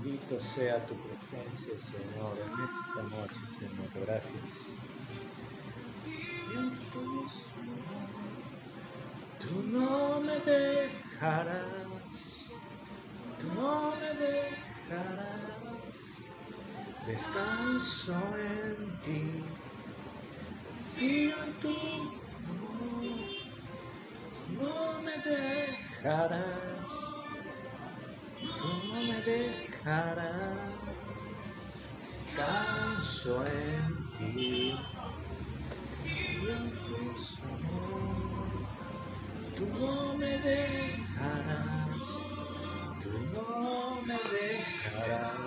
Bendito sea tu presencia, Señor, en esta noche, Señor. Gracias. Tú no me dejarás, tú no me dejarás. Descanso en ti, confío en tu amor. No me dejarás, tú no me dejarás. Descanso en ti, Dios amor. Tú no me dejarás, tú no me dejarás.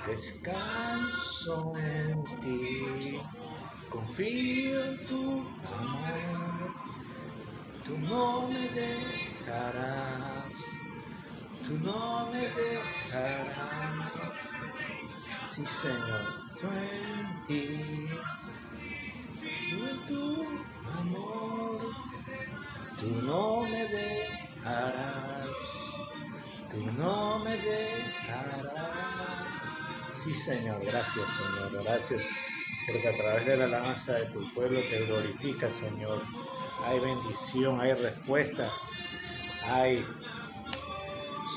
Descanso en ti, confío en tu amor. Tú no me dejarás, tú no me dejarás. Sí, Señor, yo en ti, yo en tu amor. Tú no me dejarás, tú no me dejarás. Sí, Señor, gracias, Señor, gracias, porque a través de la alabanza de tu pueblo te glorifica, Señor. Hay bendición, hay respuesta, hay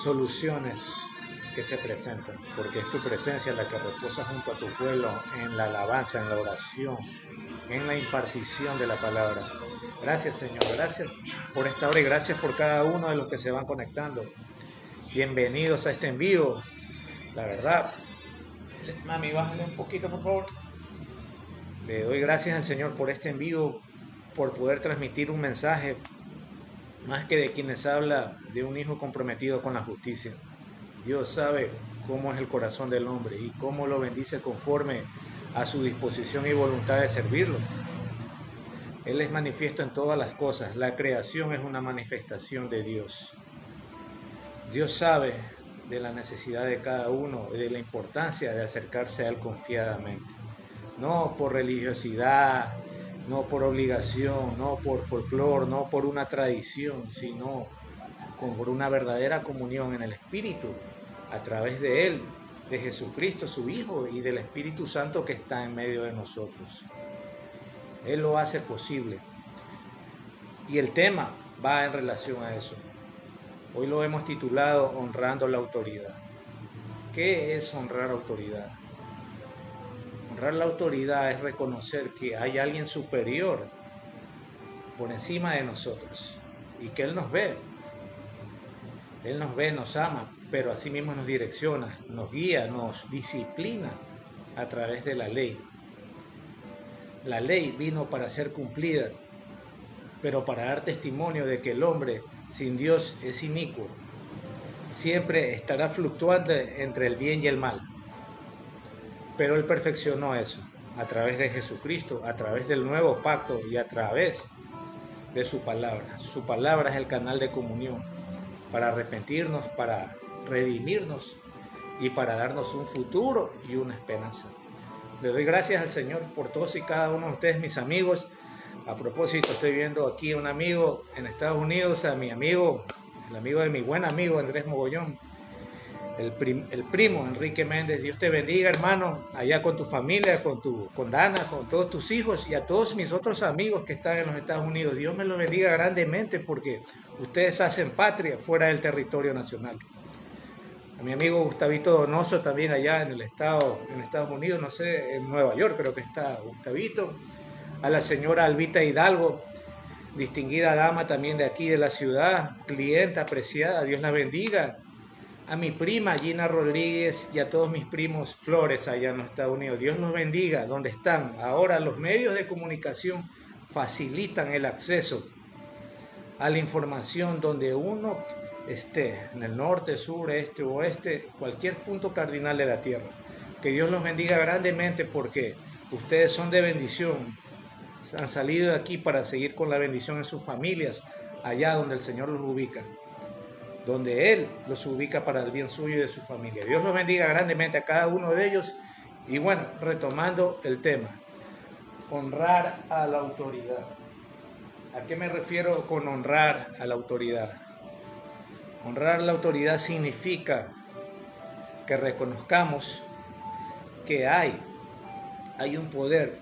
soluciones que se presentan, porque es tu presencia la que reposa junto a tu pueblo en la alabanza, en la oración, en la impartición de la palabra. Gracias, Señor, gracias por esta hora y gracias por cada uno de los que se van conectando. Bienvenidos a este en vivo. La verdad, mami, bájale un poquito, por favor. Le doy gracias al Señor por este en vivo, por poder transmitir un mensaje, más que de quienes habla de un hijo comprometido con la justicia. Dios sabe cómo es el corazón del hombre y cómo lo bendice conforme a su disposición y voluntad de servirlo. Él es manifiesto en todas las cosas. La creación es una manifestación de Dios. Dios sabe de la necesidad de cada uno y de la importancia de acercarse a Él confiadamente. No por religiosidad, no por obligación, no por folclore, no por una tradición, sino por una verdadera comunión en el Espíritu, a través de Él, de Jesucristo, su Hijo, y del Espíritu Santo que está en medio de nosotros. Él lo hace posible. Y el tema va en relación a eso. Hoy lo hemos titulado Honrando la Autoridad. ¿Qué es honrar autoridad? Honrar la autoridad es reconocer que hay alguien superior por encima de nosotros y que Él nos ve. Él nos ve, nos ama, pero asimismo nos direcciona, nos guía, nos disciplina a través de la ley. La ley vino para ser cumplida, pero para dar testimonio de que el hombre sin Dios es inicuo. Siempre estará fluctuante entre el bien y el mal. Pero Él perfeccionó eso a través de Jesucristo, a través del nuevo pacto y a través de su palabra. Su palabra es el canal de comunión para arrepentirnos, para redimirnos y para darnos un futuro y una esperanza. Le doy gracias al Señor por todos y cada uno de ustedes, mis amigos. A propósito, estoy viendo aquí a un amigo en Estados Unidos, a mi amigo, el amigo de mi buen amigo Andrés Mogollón, el primo Enrique Méndez. Dios te bendiga, hermano, allá con tu familia, con Dana, con todos tus hijos y a todos mis otros amigos que están en los Estados Unidos. Dios me los bendiga grandemente porque ustedes hacen patria fuera del territorio nacional. A mi amigo Gustavito Donoso también allá en Estados Unidos, no sé, en Nueva York creo que está Gustavito. A la señora Albita Hidalgo, distinguida dama también de aquí de la ciudad, clienta apreciada, Dios la bendiga. A mi prima Gina Rodríguez y a todos mis primos Flores allá en los Estados Unidos. Dios los bendiga donde están. Ahora los medios de comunicación facilitan el acceso a la información donde uno esté, en el norte, sur, este, oeste, cualquier punto cardinal de la tierra. Que Dios los bendiga grandemente porque ustedes son de bendición. Han salido de aquí para seguir con la bendición en sus familias, allá donde el Señor los ubica, donde Él los ubica para el bien suyo y de su familia. Dios los bendiga grandemente a cada uno de ellos. Y bueno, retomando el tema, honrar a la autoridad. ¿A qué me refiero con honrar a la autoridad? Honrar a la autoridad significa que reconozcamos que hay un poder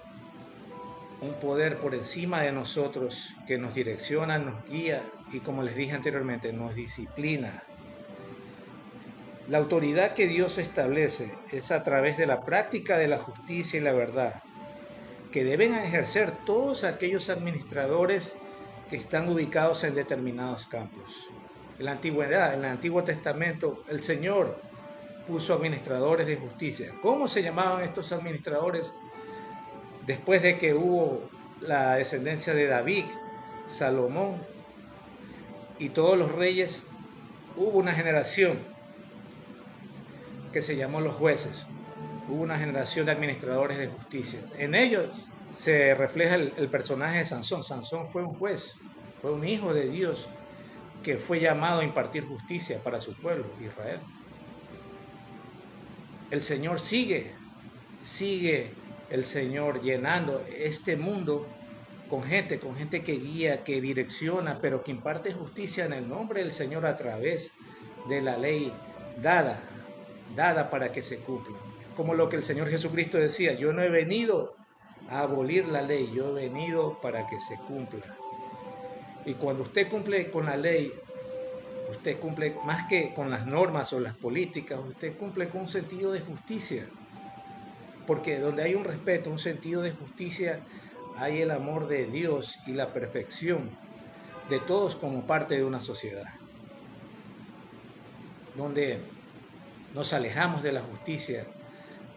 por encima de nosotros que nos direcciona, nos guía y, como les dije anteriormente, nos disciplina. La autoridad que Dios establece es a través de la práctica de la justicia y la verdad, que deben ejercer todos aquellos administradores que están ubicados en determinados campos. En la antigüedad, en el Antiguo Testamento, el Señor puso administradores de justicia. ¿Cómo se llamaban estos administradores? Después de que hubo la descendencia de David, Salomón y todos los reyes, hubo una generación que se llamó los jueces. Hubo una generación de administradores de justicia. En ellos se refleja el personaje de Sansón. Sansón fue un juez, fue un hijo de Dios que fue llamado a impartir justicia para su pueblo, Israel. El Señor sigue el Señor llenando este mundo con gente que guía, que direcciona, pero que imparte justicia en el nombre del Señor a través de la ley dada para que se cumpla. Como lo que el Señor Jesucristo decía, yo no he venido a abolir la ley, yo he venido para que se cumpla. Y cuando usted cumple con la ley, usted cumple más que con las normas o las políticas, usted cumple con un sentido de justicia. Porque donde hay un respeto, un sentido de justicia, hay el amor de Dios y la perfección de todos como parte de una sociedad. Donde nos alejamos de la justicia,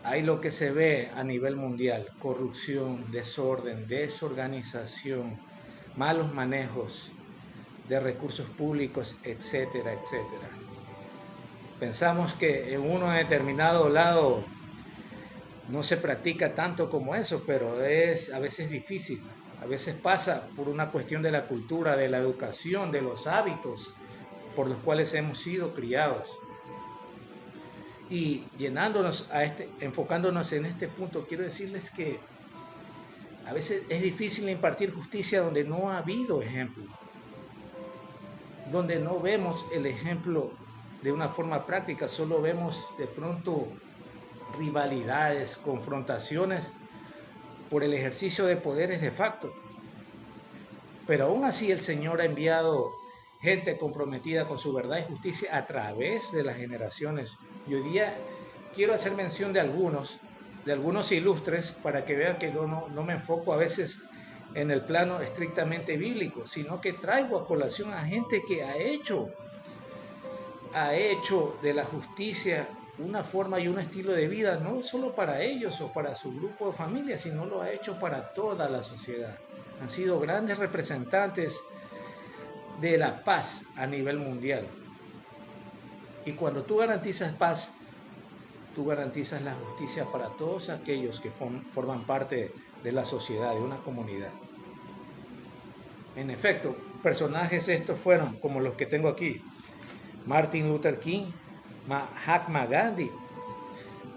hay lo que se ve a nivel mundial: corrupción, desorden, desorganización, malos manejos de recursos públicos, etcétera, etcétera. Pensamos que en uno determinado lado no se practica tanto como eso, pero es a veces difícil. A veces pasa por una cuestión de la cultura, de la educación, de los hábitos por los cuales hemos sido criados. Y enfocándonos en este punto, quiero decirles que a veces es difícil impartir justicia donde no ha habido ejemplo, donde no vemos el ejemplo de una forma práctica, solo vemos de pronto rivalidades, confrontaciones por el ejercicio de poderes de facto. Pero aún así el Señor ha enviado gente comprometida con su verdad y justicia a través de las generaciones. Y hoy día quiero hacer mención de algunos ilustres, para que vean que no me enfoco a veces en el plano estrictamente bíblico, sino que traigo a colación a gente que ha hecho de la justicia una forma y un estilo de vida, no solo para ellos o para su grupo de familia, sino lo ha hecho para toda la sociedad. Han sido grandes representantes de la paz a nivel mundial. Y cuando tú garantizas paz, tú garantizas la justicia para todos aquellos que forman parte de la sociedad, de una comunidad. En efecto, personajes estos fueron como los que tengo aquí: Martin Luther King, Mahatma Gandhi,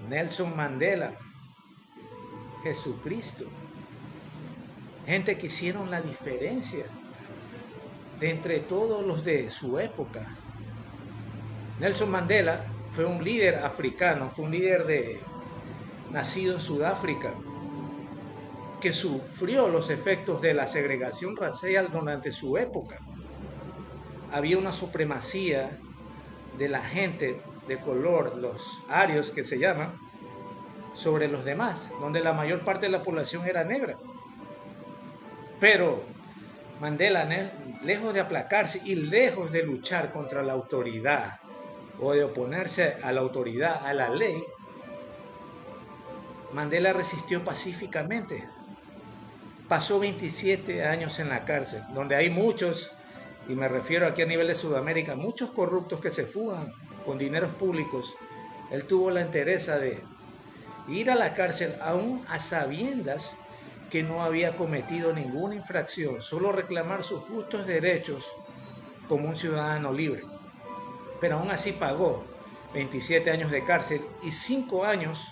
Nelson Mandela, Jesucristo. Gente que hicieron la diferencia de entre todos los de su época. Nelson Mandela fue un líder africano, fue un líder nacido en Sudáfrica, que sufrió los efectos de la segregación racial durante su época. Había una supremacía de la gente de color, los arios que se llaman, sobre los demás, donde la mayor parte de la población era negra. Pero Mandela, lejos de aplacarse y lejos de luchar contra la autoridad o de oponerse a la autoridad, a la ley, Mandela resistió pacíficamente. Pasó 27 años en la cárcel, donde hay muchos, y me refiero aquí a nivel de Sudamérica, muchos corruptos que se fugan con dineros públicos. Él tuvo la entereza de ir a la cárcel aún a sabiendas que no había cometido ninguna infracción, solo reclamar sus justos derechos como un ciudadano libre. Pero aún así pagó 27 años de cárcel y 5 años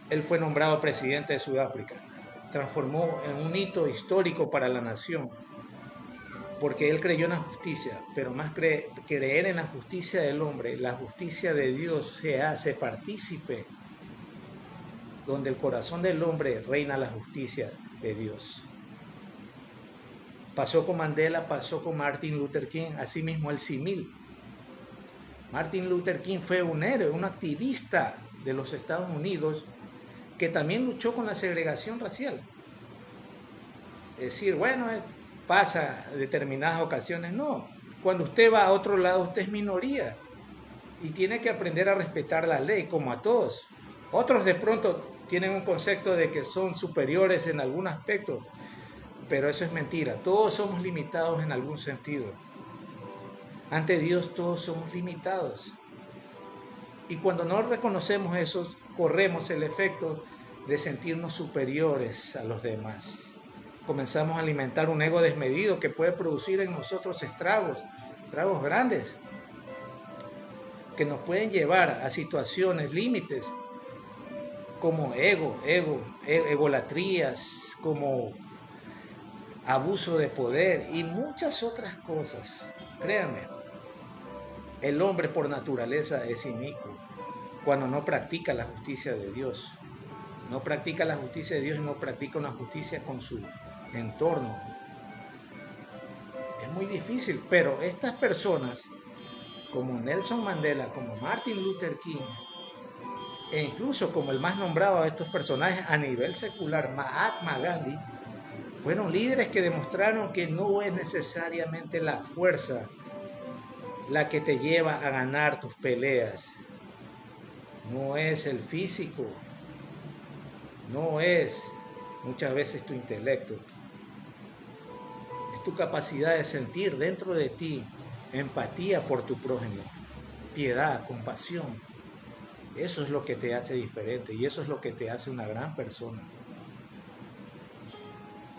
él fue nombrado presidente de Sudáfrica. Transformó en un hito histórico para la nación. porque él creyó en la justicia, pero más creer en la justicia del hombre, la justicia de Dios se hace partícipe, donde el corazón del hombre reina la justicia de Dios. Pasó con Mandela, pasó con Martin Luther King, asimismo el símil. Martin Luther King fue un héroe, un activista de los Estados Unidos que también luchó con la segregación racial. Es decir, bueno, pasa determinadas ocasiones, no. Cuando usted va a otro lado, usted es minoría y tiene que aprender a respetar la ley como a todos. Otros de pronto tienen un concepto de que son superiores en algún aspecto, pero eso es mentira. Todos somos limitados en algún sentido. Ante Dios todos somos limitados. Y cuando no reconocemos eso, corremos el efecto de sentirnos superiores a los demás. Comenzamos a alimentar un ego desmedido que puede producir en nosotros estragos grandes, que nos pueden llevar a situaciones límites, como egolatrías, como abuso de poder y muchas otras cosas. Créanme, el hombre por naturaleza es inicuo cuando no practica la justicia de Dios. No practica la justicia de Dios y no practica una justicia con su entorno. Es muy difícil, pero estas personas, como Nelson Mandela, como Martin Luther King, e incluso como el más nombrado de estos personajes a nivel secular, Mahatma Gandhi, fueron líderes que demostraron que no es necesariamente la fuerza la que te lleva a ganar tus peleas. No es el físico, no es muchas veces tu intelecto, es tu capacidad de sentir dentro de ti empatía por tu prójimo, piedad, compasión. Eso es lo que te hace diferente y eso es lo que te hace una gran persona.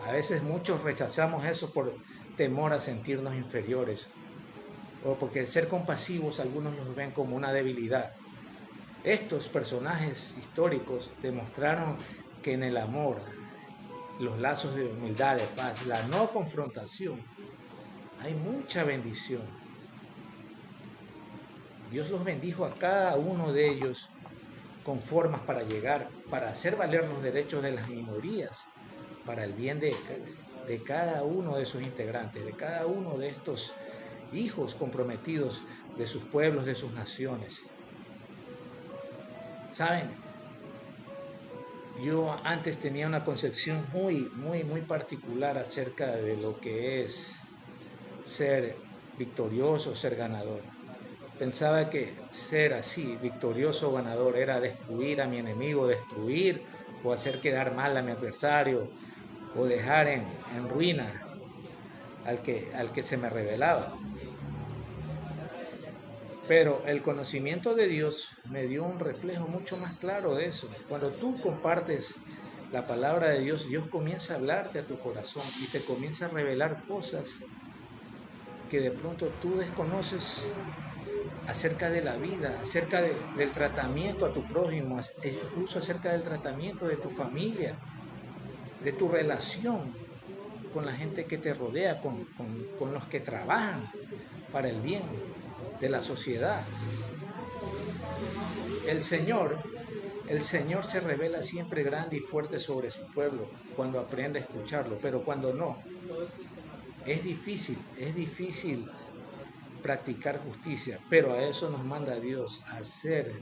A veces muchos rechazamos eso por temor a sentirnos inferiores o porque el ser compasivos algunos los ven como una debilidad. Estos personajes históricos demostraron que en el amor, los lazos de humildad, de paz, la no confrontación, hay mucha bendición. Dios los bendijo a cada uno de ellos con formas para llegar, para hacer valer los derechos de las minorías, para el bien de cada uno de sus integrantes, de cada uno de estos hijos comprometidos de sus pueblos, de sus naciones. ¿Saben? Yo antes tenía una concepción muy particular acerca de lo que es ser victorioso, ser ganador. Pensaba que ser así, victorioso o ganador, era destruir a mi enemigo, destruir o hacer quedar mal a mi adversario o dejar en ruina al que se me rebelaba. Pero el conocimiento de Dios me dio un reflejo mucho más claro de eso. Cuando tú compartes la palabra de Dios, Dios comienza a hablarte a tu corazón y te comienza a revelar cosas que de pronto tú desconoces acerca de la vida, acerca del tratamiento a tu prójimo, incluso acerca del tratamiento de tu familia, de tu relación con la gente que te rodea, con los que trabajan para el bien de la sociedad. El Señor se revela siempre grande y fuerte sobre su pueblo cuando aprende a escucharlo, pero cuando no, es difícil practicar justicia, pero a eso nos manda Dios, a ser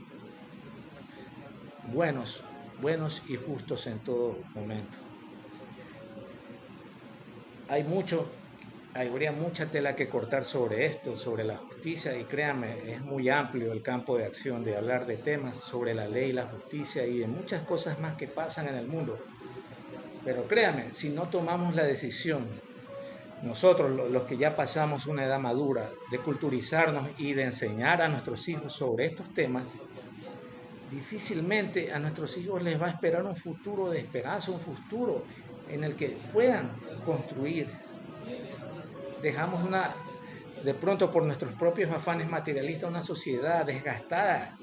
buenos y justos en todo momento. Habría mucha tela que cortar sobre esto, sobre la justicia, y créanme, es muy amplio el campo de acción de hablar de temas sobre la ley, la justicia y de muchas cosas más que pasan en el mundo. Pero créanme, si no tomamos la decisión, nosotros los que ya pasamos una edad madura, de culturizarnos y de enseñar a nuestros hijos sobre estos temas, difícilmente a nuestros hijos les va a esperar un futuro de esperanza, un futuro en el que puedan construir. Dejamos de pronto por nuestros propios afanes materialistas, una sociedad desgastada,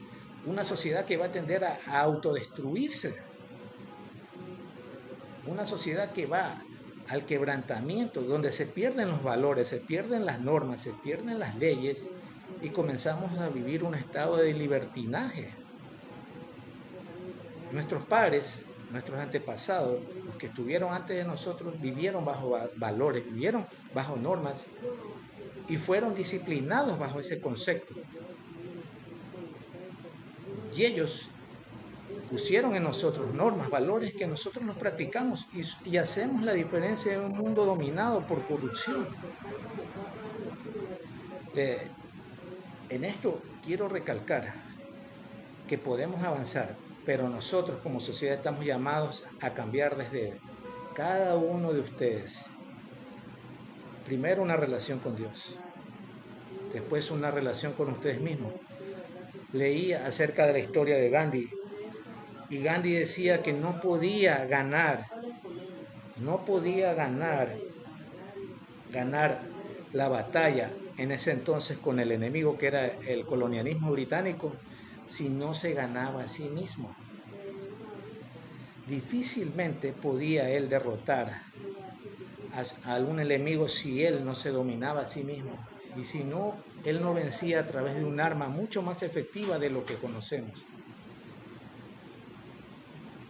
una sociedad que va a tender a autodestruirse, una sociedad que va al quebrantamiento, donde se pierden los valores, se pierden las normas, se pierden las leyes y comenzamos a vivir un estado de libertinaje. Nuestros padres, nuestros antepasados, los que estuvieron antes de nosotros, vivieron bajo valores, vivieron bajo normas y fueron disciplinados bajo ese concepto. Y ellos pusieron en nosotros normas, valores que nosotros los practicamos y hacemos la diferencia en un mundo dominado por corrupción. En esto quiero recalcar que podemos avanzar, pero nosotros como sociedad estamos llamados a cambiar desde cada uno de ustedes. Primero una relación con Dios, después una relación con ustedes mismos. Leí acerca de la historia de Gandhi y Gandhi decía que no podía ganar la batalla en ese entonces con el enemigo que era el colonialismo británico si no se ganaba a sí mismo. Difícilmente podía él derrotar a algún enemigo si él no se dominaba a sí mismo y si no, él no vencía a través de un arma mucho más efectiva de lo que conocemos,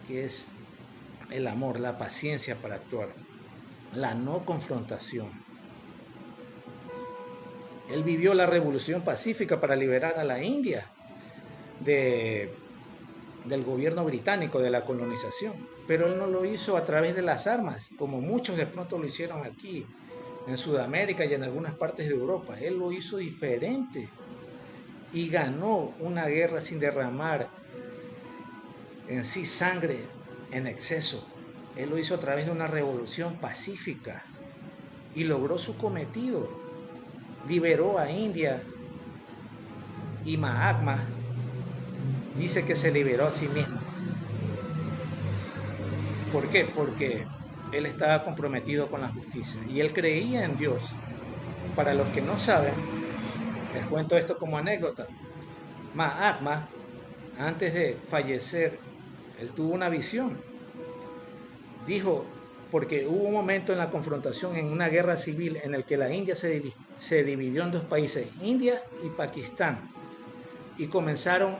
que es el amor, la paciencia para actuar, la no confrontación. Él vivió la revolución pacífica para liberar a la India del gobierno británico, de la colonización, pero él no lo hizo a través de las armas, como muchos de pronto lo hicieron aquí, en Sudamérica y en algunas partes de Europa. Él lo hizo diferente y ganó una guerra sin derramar en sí sangre en exceso. Él lo hizo a través de una revolución pacífica y logró su cometido. Liberó a India y Mahatma dice que se liberó a sí mismo. ¿Por qué? Porque él estaba comprometido con la justicia y él creía en Dios. Para los que no saben, les cuento esto como anécdota. Mahatma, antes de fallecer, él tuvo una visión. Dijo, porque hubo un momento en la confrontación, en una guerra civil, en el que la India se dividió en dos países, India y Pakistán, y comenzaron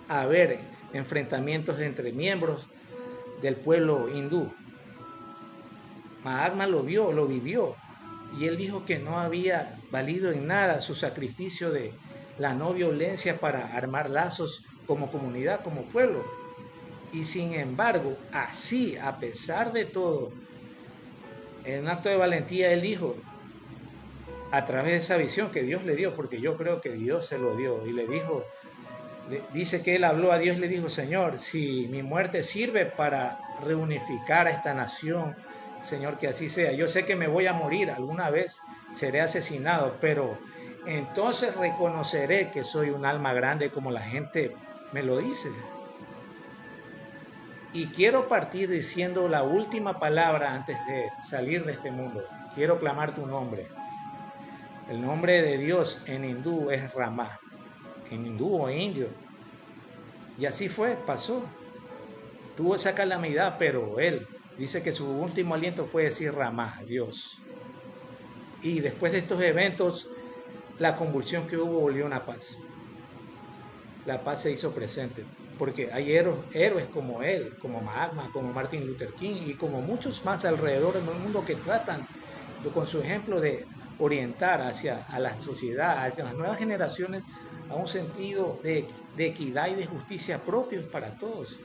a haber enfrentamientos entre miembros del pueblo hindú. Mahatma lo vio, lo vivió, y él dijo que no había valido en nada su sacrificio de la no violencia para armar lazos como comunidad, como pueblo. Y sin embargo, así, a pesar de todo, en un acto de valentía, él dijo, a través de esa visión que Dios le dio, porque yo creo que Dios se lo dio, y le dijo, dice que él habló a Dios, le dijo, Señor, si mi muerte sirve para reunificar a esta nación, Señor, que así sea. Yo sé que me voy a morir alguna vez, seré asesinado, pero entonces reconoceré que soy un alma grande como la gente me lo dice. Y quiero partir diciendo la última palabra antes de salir de este mundo. Quiero clamar tu nombre. El nombre de Dios en hindú es Rama, en hindú o indio. Y así fue, pasó. Tuvo esa calamidad, pero él dice que su último aliento fue decir Rama, Dios. Y después de estos eventos, la convulsión que hubo volvió una paz. La paz se hizo presente, porque hay héroes como él, como Mahatma, como Martin Luther King y como muchos más alrededor del mundo que tratan con su ejemplo de orientar a la sociedad, hacia las nuevas generaciones, a un sentido de equidad y de justicia propios para todos.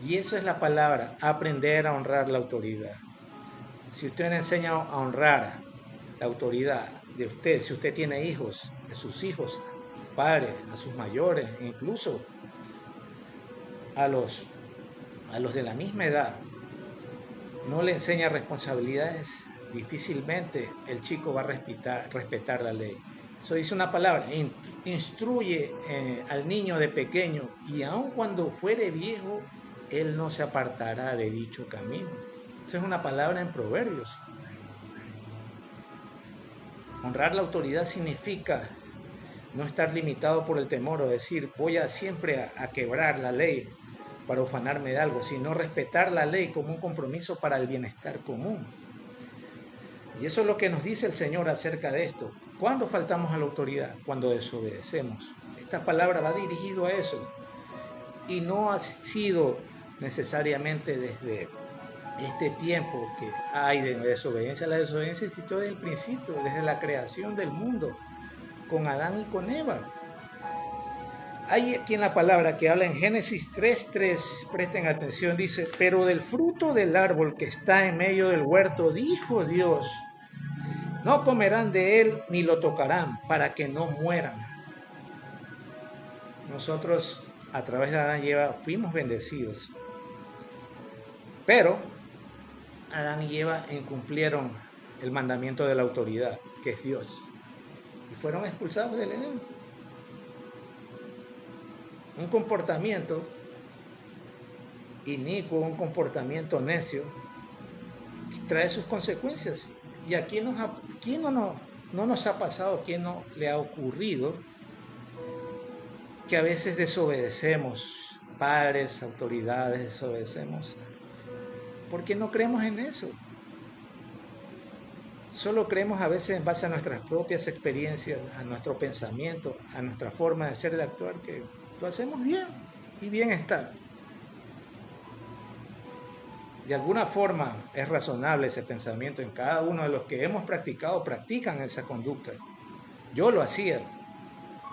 Y esa es la palabra, aprender a honrar la autoridad. Si usted le enseña a honrar la autoridad de usted, si usted tiene hijos, de sus hijos, padres, a sus mayores, incluso a los de la misma edad, no le enseña responsabilidades, difícilmente el chico va a respetar la ley. Eso dice una palabra, instruye al niño de pequeño y aun cuando fuere viejo, él no se apartará de dicho camino. Esa es una palabra en Proverbios. Honrar la autoridad significa no estar limitado por el temor o decir voy a siempre a quebrar la ley, para ufanarme de algo, sino respetar la ley como un compromiso para el bienestar común. Y eso es lo que nos dice el Señor acerca de esto. ¿Cuándo faltamos a la autoridad? Cuando desobedecemos. Esta palabra va dirigido a eso. Y no ha sido necesariamente desde este tiempo que hay de desobediencia. La desobediencia existió desde el principio, desde la creación del mundo, con Adán y con Eva. Hay aquí en la palabra que habla en Génesis 3:3, presten atención, dice, pero del fruto del árbol que está en medio del huerto, dijo Dios, no comerán de él ni lo tocarán para que no mueran. Nosotros a través de Adán y Eva fuimos bendecidos, pero Adán y Eva incumplieron el mandamiento de la autoridad, que es Dios, y fueron expulsados del Edén. Un comportamiento inicuo, un comportamiento necio, trae sus consecuencias. Y aquí no nos ha pasado, quién no le ha ocurrido que a veces desobedecemos, padres, autoridades, desobedecemos, porque no creemos en eso. Solo creemos a veces en base a nuestras propias experiencias, a nuestro pensamiento, a nuestra forma de ser y de actuar, que lo hacemos bien y bien está. De alguna forma es razonable ese pensamiento en cada uno de los que hemos practicado, practican esa conducta. Yo lo hacía.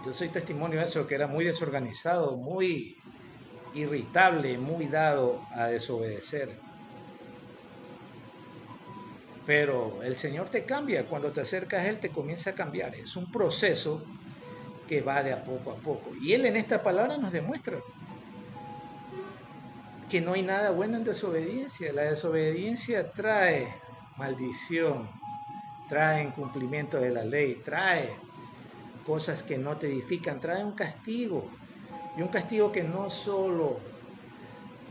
Yo soy testimonio de eso, que era muy desorganizado, muy irritable, muy dado a desobedecer. Pero el Señor te cambia, cuando te acercas a Él te comienza a cambiar. Es un proceso que va de a poco. Y Él en esta palabra nos demuestra que no hay nada bueno en desobediencia. La desobediencia trae maldición, trae incumplimiento de la ley, trae cosas que no te edifican, trae un castigo. Y un castigo que no solo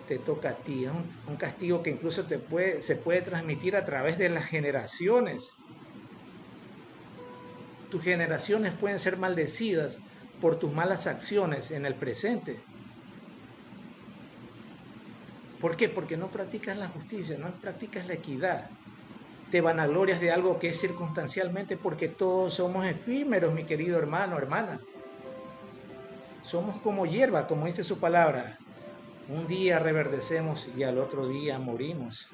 te toca a ti, es un castigo que incluso se puede transmitir a través de las generaciones. Tus generaciones pueden ser maldecidas por tus malas acciones en el presente. ¿Por qué? Porque no practicas la justicia, no practicas la equidad. Te vanaglorias de algo que es circunstancialmente, porque todos somos efímeros, mi querido hermano, hermana. Somos como hierba, como dice su palabra. Un día reverdecemos y al otro día morimos.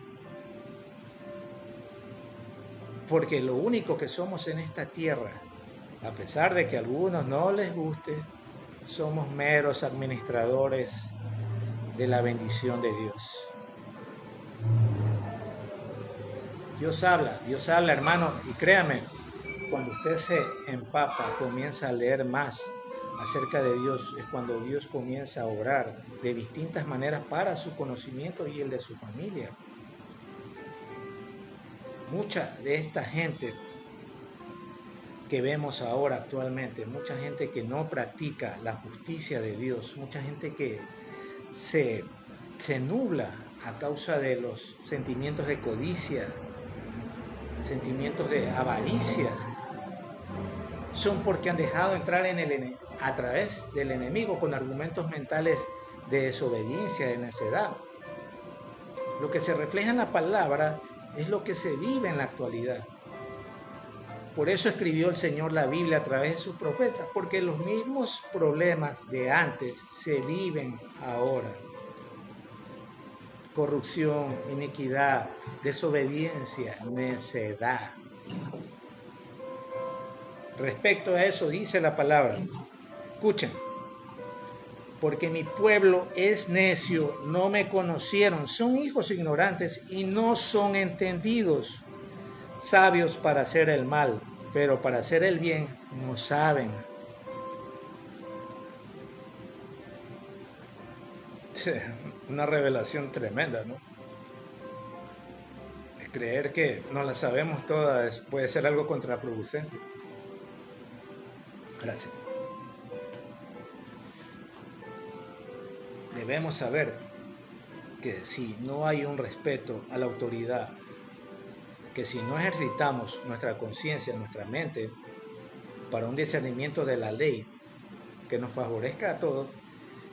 Porque lo único que somos en esta tierra, a pesar de que a algunos no les guste, somos meros administradores de la bendición de Dios. Dios habla, hermano, y créame, cuando usted se empapa, comienza a leer más acerca de Dios, es cuando Dios comienza a obrar de distintas maneras para su conocimiento y el de su familia. Mucha de esta gente que vemos ahora actualmente, mucha gente que no practica la justicia de Dios, mucha gente que se nubla a causa de los sentimientos de codicia, sentimientos de avaricia, son porque han dejado entrar a través del enemigo con argumentos mentales de desobediencia, de necedad. Lo que se refleja en la palabra es lo que se vive en la actualidad. Por eso escribió el Señor la Biblia a través de sus profetas, porque los mismos problemas de antes se viven ahora. Corrupción, iniquidad, desobediencia, necedad. Respecto a eso dice la palabra, escuchen, porque mi pueblo es necio, no me conocieron, son hijos ignorantes y no son entendidos, sabios para hacer el mal, pero para hacer el bien no saben. Una revelación tremenda, ¿no? Creer que no la sabemos todas puede ser algo contraproducente. Gracias. Debemos saber que si no hay un respeto a la autoridad, que si no ejercitamos nuestra conciencia, nuestra mente, para un discernimiento de la ley que nos favorezca a todos,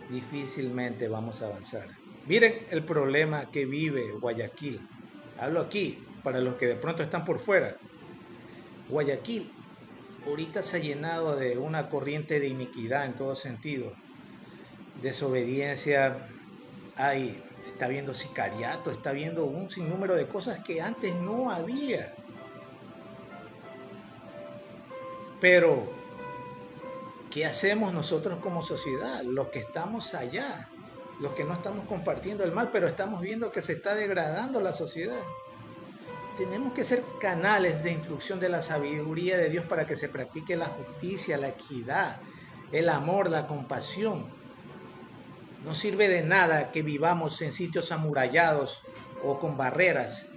difícilmente vamos a avanzar. Miren el problema que vive Guayaquil. Hablo aquí para los que de pronto están por fuera. Guayaquil ahorita se ha llenado de una corriente de iniquidad en todo sentido. Desobediencia, está viendo sicariato, está viendo un sinnúmero de cosas que antes no había. Pero, ¿qué hacemos nosotros como sociedad? Los que estamos allá, los que no estamos compartiendo el mal, pero estamos viendo que se está degradando la sociedad. Tenemos que ser canales de instrucción de la sabiduría de Dios para que se practique la justicia, la equidad, el amor, la compasión. No sirve de nada que vivamos en sitios amurallados o con barreras,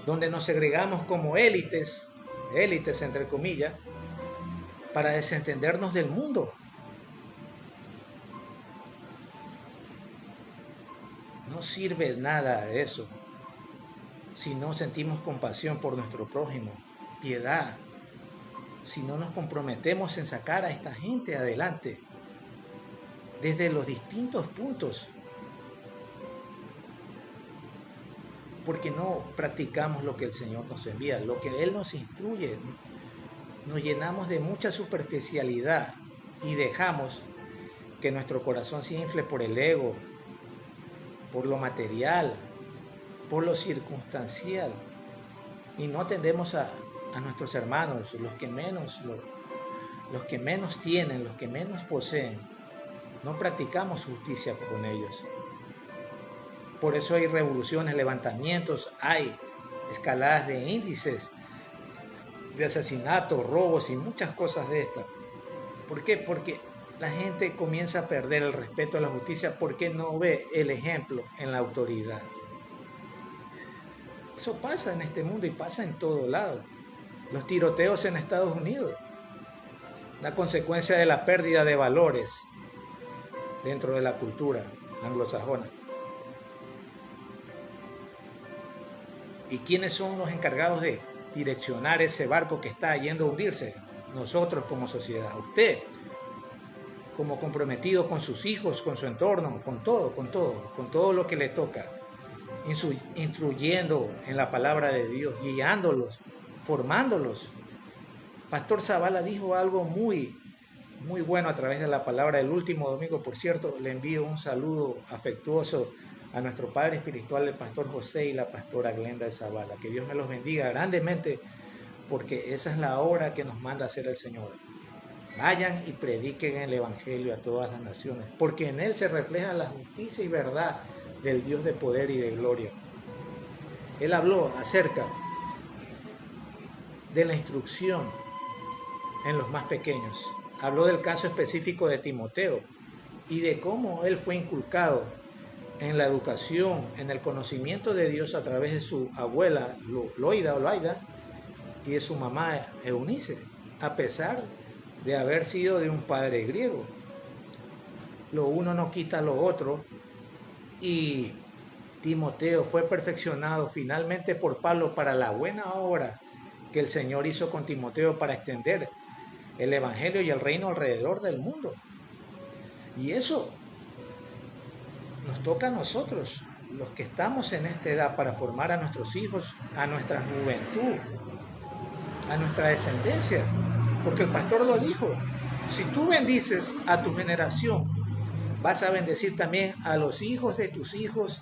donde nos segregamos como élites entre comillas, para desentendernos del mundo. No sirve nada de eso si no sentimos compasión por nuestro prójimo, piedad, si no nos comprometemos en sacar a esta gente adelante desde los distintos puntos, porque no practicamos lo que el Señor nos envía, lo que Él nos instruye. Nos llenamos de mucha superficialidad y dejamos que nuestro corazón se infle por el ego, por lo material, por lo circunstancial, y no atendemos a nuestros hermanos, los que menos tienen, los que menos poseen. No practicamos justicia con ellos. Por eso hay revoluciones, levantamientos, hay escaladas de índices de asesinatos, robos y muchas cosas de estas. ¿Por qué? Porque la gente comienza a perder el respeto a la justicia porque no ve el ejemplo en la autoridad. Eso pasa en este mundo y pasa en todo lado. Los tiroteos en Estados Unidos, la consecuencia de la pérdida de valores dentro de la cultura anglosajona. ¿Y quiénes son los encargados de direccionar ese barco que está yendo a hundirse? Nosotros como sociedad, usted como comprometido con sus hijos, con su entorno, con todo lo que le toca, instruyendo en la palabra de Dios, guiándolos, formándolos. Pastor Zavala dijo algo muy bueno a través de la palabra el último domingo. Por cierto, le envío un saludo afectuoso a nuestro padre espiritual, el pastor José, y la pastora Glenda de Zavala. Que Dios me los bendiga grandemente, porque esa es la obra que nos manda hacer el Señor. Vayan y prediquen el Evangelio a todas las naciones, porque en él se refleja la justicia y verdad del Dios de poder y de gloria. Él habló acerca de la instrucción en los más pequeños. Habló del caso específico de Timoteo y de cómo él fue inculcado en la educación, en el conocimiento de Dios a través de su abuela Loida y de su mamá Eunice, a pesar de haber sido de un padre griego. Lo uno no quita lo otro, y Timoteo fue perfeccionado finalmente por Pablo para la buena obra que el Señor hizo con Timoteo para extender el Evangelio y el reino alrededor del mundo. Y eso nos toca a nosotros, los que estamos en esta edad, para formar a nuestros hijos, a nuestra juventud, a nuestra descendencia. Porque el pastor lo dijo: si tú bendices a tu generación, vas a bendecir también a los hijos de tus hijos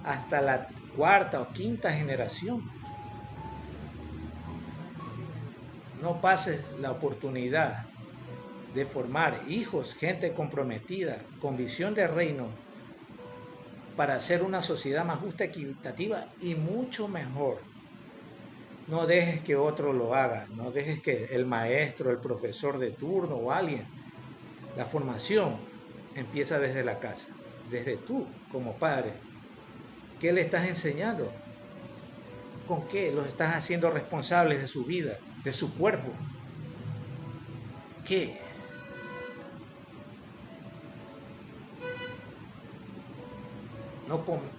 hasta la cuarta o quinta generación. No pases la oportunidad de formar hijos, gente comprometida, con visión de reino, para hacer una sociedad más justa, equitativa y mucho mejor. No dejes que otro lo haga, no dejes que el maestro, el profesor de turno o alguien. La formación empieza desde la casa, desde tú como padre. ¿Qué le estás enseñando? ¿Con qué los estás haciendo responsables de su vida, de su cuerpo? ¿Qué?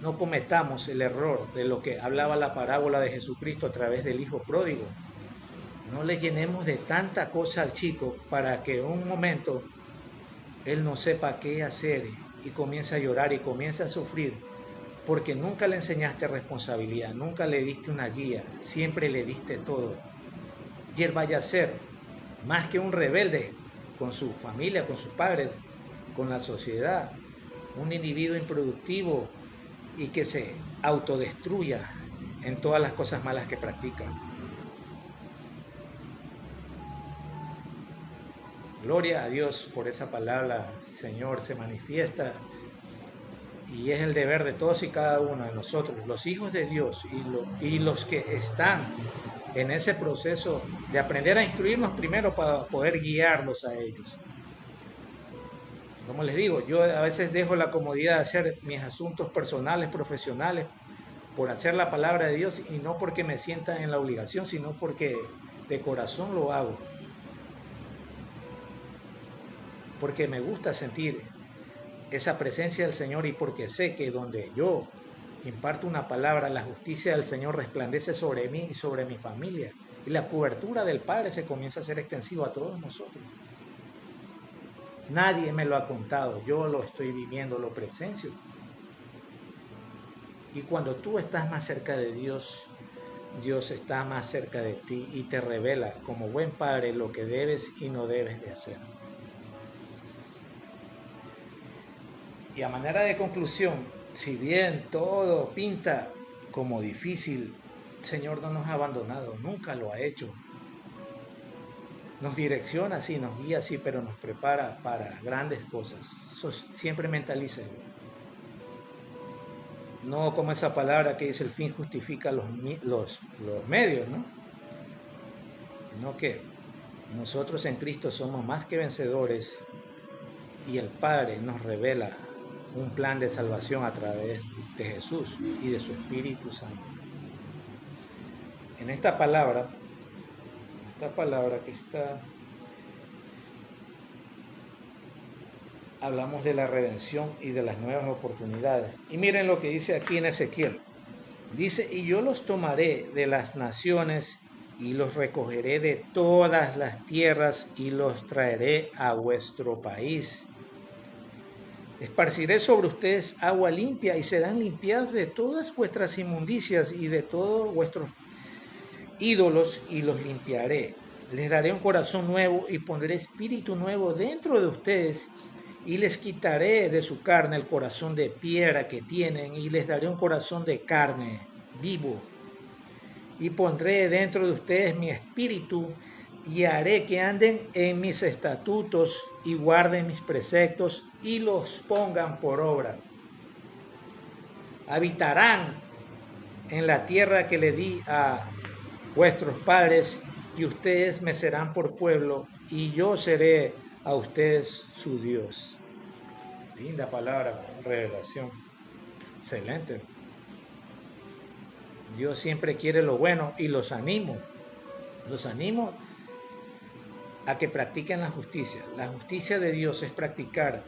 No cometamos el error de lo que hablaba la parábola de Jesucristo a través del Hijo Pródigo. No le llenemos de tanta cosa al chico para que en un momento él no sepa qué hacer y comienza a llorar y comienza a sufrir porque nunca le enseñaste responsabilidad, nunca le diste una guía, siempre le diste todo. Y él vaya a ser más que un rebelde con su familia, con sus padres, con la sociedad, un individuo improductivo y que se autodestruya en todas las cosas malas que practica. Gloria a Dios por esa palabra, Señor, se manifiesta y es el deber de todos y cada uno de nosotros, los hijos de Dios y los que están en ese proceso de aprender a instruirnos primero para poder guiarlos a ellos. Como les digo, yo a veces dejo la comodidad de hacer mis asuntos personales, profesionales, por hacer la palabra de Dios y no porque me sienta en la obligación, sino porque de corazón lo hago. Porque me gusta sentir esa presencia del Señor y porque sé que donde yo imparto una palabra, la justicia del Señor resplandece sobre mí y sobre mi familia. Y la cobertura del Padre se comienza a ser extensiva a todos nosotros. Nadie me lo ha contado, yo lo estoy viviendo, lo presencio. Y cuando tú estás más cerca de Dios, Dios está más cerca de ti y te revela como buen padre lo que debes y no debes de hacer. Y a manera de conclusión, si bien todo pinta como difícil, el Señor no nos ha abandonado, nunca lo ha hecho. Nos direcciona, sí, nos guía, sí, pero nos prepara para grandes cosas. Eso siempre mentalícenlo. No como esa palabra que dice el fin justifica los medios, ¿no? Sino que nosotros en Cristo somos más que vencedores y el Padre nos revela un plan de salvación a través de Jesús y de su Espíritu Santo. En esta palabra que está, hablamos de la redención y de las nuevas oportunidades. Y miren lo que dice aquí en Ezequiel. Dice, y yo los tomaré de las naciones y los recogeré de todas las tierras y los traeré a vuestro país. Esparciré sobre ustedes agua limpia y serán limpiados de todas vuestras inmundicias y de todos vuestros ídolos y los limpiaré. Les daré un corazón nuevo y pondré espíritu nuevo dentro de ustedes y les quitaré de su carne el corazón de piedra que tienen y les daré un corazón de carne vivo. Y pondré dentro de ustedes mi espíritu y haré que anden en mis estatutos y guarden mis preceptos y los pongan por obra. Habitarán en la tierra que le di a vuestros padres y ustedes me serán por pueblo y yo seré a ustedes su Dios. Linda palabra, revelación. Excelente. Dios siempre quiere lo bueno y los animo a que practiquen la justicia. La justicia de Dios es practicar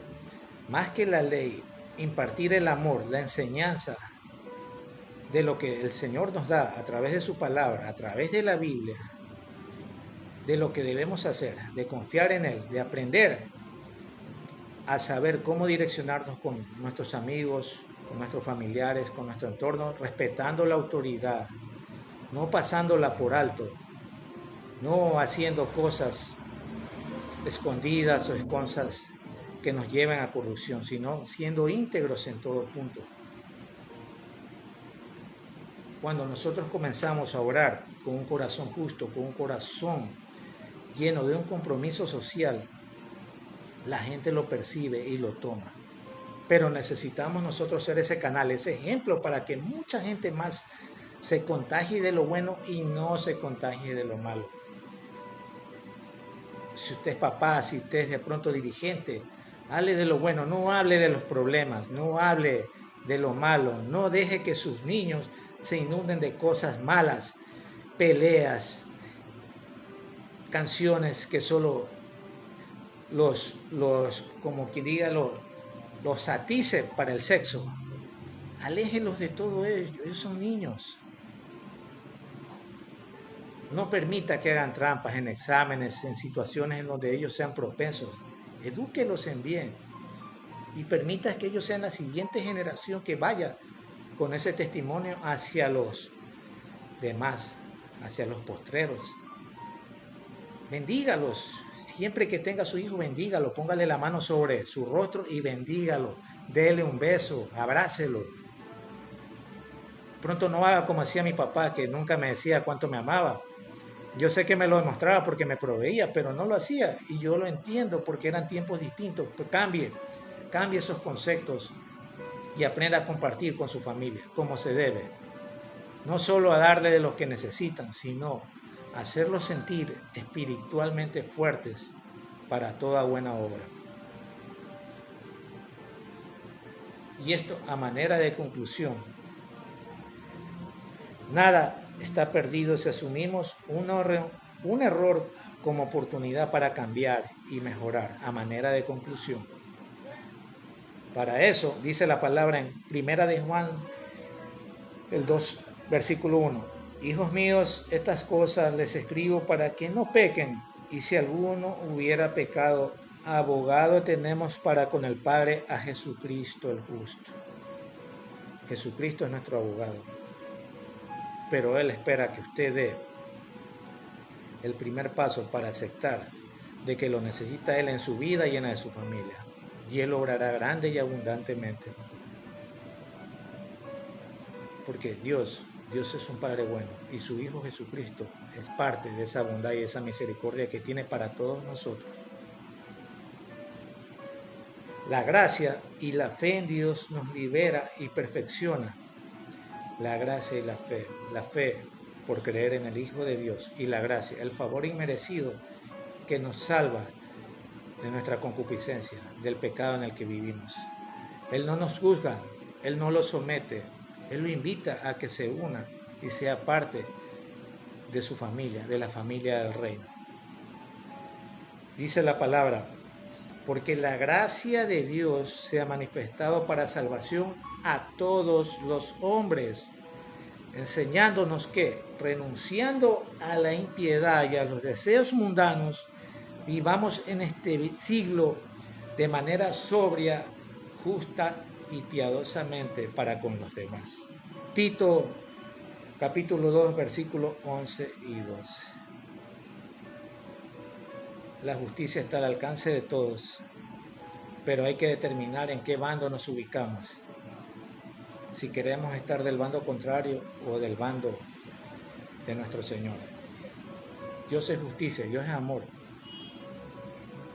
más que la ley, impartir el amor, la enseñanza de lo que el Señor nos da a través de su palabra, a través de la Biblia, de lo que debemos hacer, de confiar en Él, de aprender a saber cómo direccionarnos con nuestros amigos, con nuestros familiares, con nuestro entorno, respetando la autoridad, no pasándola por alto, no haciendo cosas escondidas o cosas que nos lleven a corrupción, sino siendo íntegros en todo punto. Cuando nosotros comenzamos a orar con un corazón justo, con un corazón lleno de un compromiso social, la gente lo percibe y lo toma. Pero necesitamos nosotros ser ese canal, ese ejemplo para que mucha gente más se contagie de lo bueno y no se contagie de lo malo. Si usted es papá, si usted es de pronto dirigente, hable de lo bueno, no hable de los problemas, no hable de lo malo, no deje que sus niños se inunden de cosas malas, peleas, canciones que solo como quien diga, los atice para el sexo. Aléjelos de todo ello, ellos son niños. No permita que hagan trampas en exámenes, en situaciones en donde ellos sean propensos. Edúquelos en bien y permita que ellos sean la siguiente generación que vaya con ese testimonio hacia los demás, hacia los postreros. Bendígalos. Siempre que tenga a su hijo, bendígalo. Póngale la mano sobre su rostro y bendígalo. Dele un beso, abrácelo. Pronto no haga como hacía mi papá, que nunca me decía cuánto me amaba. Yo sé que me lo demostraba porque me proveía, pero no lo hacía. Y yo lo entiendo porque eran tiempos distintos. Pues cambie esos conceptos y aprenda a compartir con su familia como se debe. No solo a darle de los que necesitan, sino hacerlos sentir espiritualmente fuertes para toda buena obra. Y esto a manera de conclusión. Nada está perdido si asumimos un error como oportunidad para cambiar y mejorar a manera de conclusión. Para eso dice la palabra en 1 de Juan, el 2, versículo 1. Hijos míos, estas cosas les escribo para que no pequen, y si alguno hubiera pecado, abogado tenemos para con el Padre a Jesucristo el justo. Jesucristo es nuestro abogado, pero Él espera que usted dé el primer paso para aceptar de que lo necesita Él en su vida y en la de su familia, y Él obrará grande y abundantemente. Porque Dios es un Padre bueno y su Hijo Jesucristo es parte de esa bondad y esa misericordia que tiene para todos nosotros. La gracia y la fe en Dios nos libera y perfecciona. La gracia y la fe por creer en el Hijo de Dios y la gracia, el favor inmerecido que nos salva de nuestra concupiscencia, del pecado en el que vivimos. Él no nos juzga, Él no lo somete, Él lo invita a que se una y sea parte de su familia, de la familia del reino. Dice la palabra, porque la gracia de Dios se ha manifestado para salvación a todos los hombres, enseñándonos que, renunciando a la impiedad y a los deseos mundanos, vivamos en este siglo de manera sobria, justa y piadosamente para con los demás. Tito, capítulo 2, versículos 11 y 12. La justicia está al alcance de todos, pero hay que determinar en qué bando nos ubicamos. Si queremos estar del bando contrario o del bando de nuestro Señor. Dios es justicia, Dios es amor.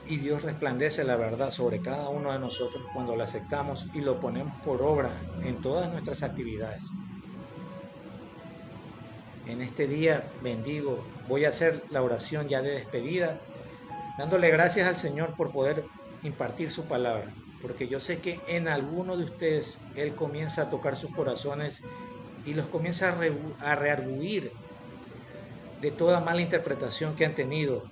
Y Dios resplandece la verdad sobre cada uno de nosotros cuando la aceptamos y lo ponemos por obra en todas nuestras actividades. En este día bendigo, voy a hacer la oración ya de despedida, dándole gracias al Señor por poder impartir su palabra, porque yo sé que en alguno de ustedes Él comienza a tocar sus corazones y los comienza a rearguir de toda mala interpretación que han tenido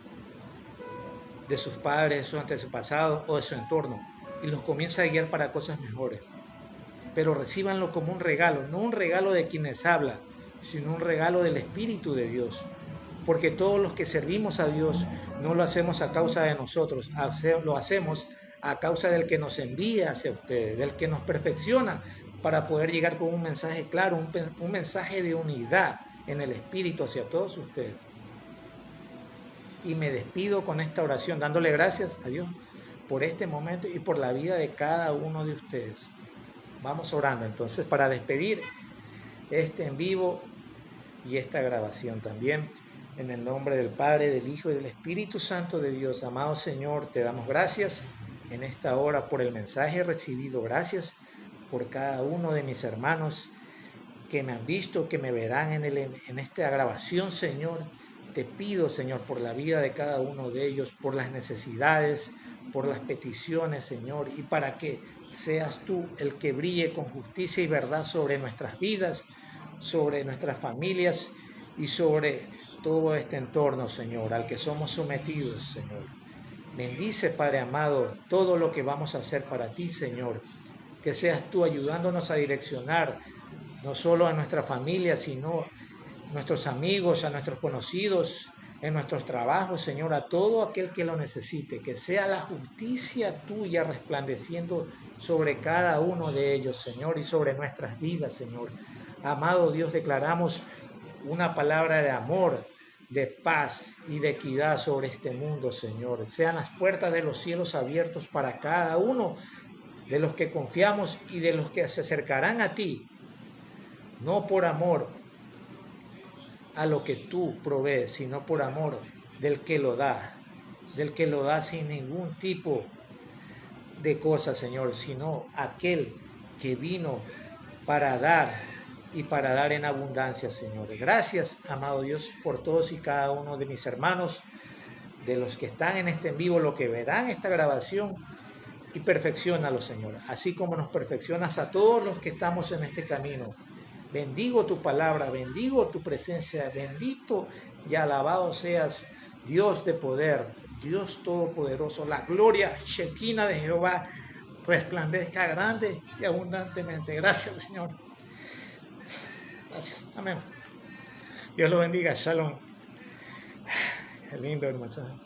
de sus padres, de sus antepasados o de su entorno, y los comienza a guiar para cosas mejores. Pero recíbanlo como un regalo, no un regalo de quienes habla, sino un regalo del Espíritu de Dios. Porque todos los que servimos a Dios no lo hacemos a causa de nosotros, lo hacemos a causa del que nos envía hacia ustedes, del que nos perfecciona para poder llegar con un mensaje claro, un mensaje de unidad en el Espíritu hacia todos ustedes. Y me despido con esta oración, dándole gracias a Dios por este momento y por la vida de cada uno de ustedes. Vamos orando entonces para despedir este en vivo y esta grabación también. En el nombre del Padre, del Hijo y del Espíritu Santo de Dios. Amado Señor, te damos gracias en esta hora por el mensaje recibido. Gracias por cada uno de mis hermanos que me han visto, que me verán en esta grabación, Señor. Te pido, Señor, por la vida de cada uno de ellos, por las necesidades, por las peticiones, Señor, y para que seas tú el que brille con justicia y verdad sobre nuestras vidas, sobre nuestras familias y sobre todo este entorno, Señor, al que somos sometidos, Señor. Bendice, Padre amado, todo lo que vamos a hacer para ti, Señor. Que seas tú ayudándonos a direccionar no solo a nuestra familia, sino a nuestros amigos, a nuestros conocidos, en nuestros trabajos, Señor, a todo aquel que lo necesite, que sea la justicia tuya resplandeciendo sobre cada uno de ellos, Señor, y sobre nuestras vidas, Señor. Amado Dios, declaramos una palabra de amor, de paz y de equidad sobre este mundo, Señor. Sean las puertas de los cielos abiertos para cada uno de los que confiamos y de los que se acercarán a ti, no por amor a lo que tú provees, sino por amor del que lo da sin ningún tipo de cosa, Señor, sino aquel que vino para dar y para dar en abundancia, Señor. Gracias, amado Dios, por todos y cada uno de mis hermanos, de los que están en este en vivo, los que verán esta grabación, y perfecciónalo, Señor, así como nos perfeccionas a todos los que estamos en este camino. Bendigo tu palabra, bendigo tu presencia, bendito y alabado seas, Dios de poder, Dios todopoderoso. La gloria shekinah de Jehová resplandezca grande y abundantemente. Gracias, Señor. Gracias. Amén. Dios lo bendiga. Shalom. Qué lindo, hermano.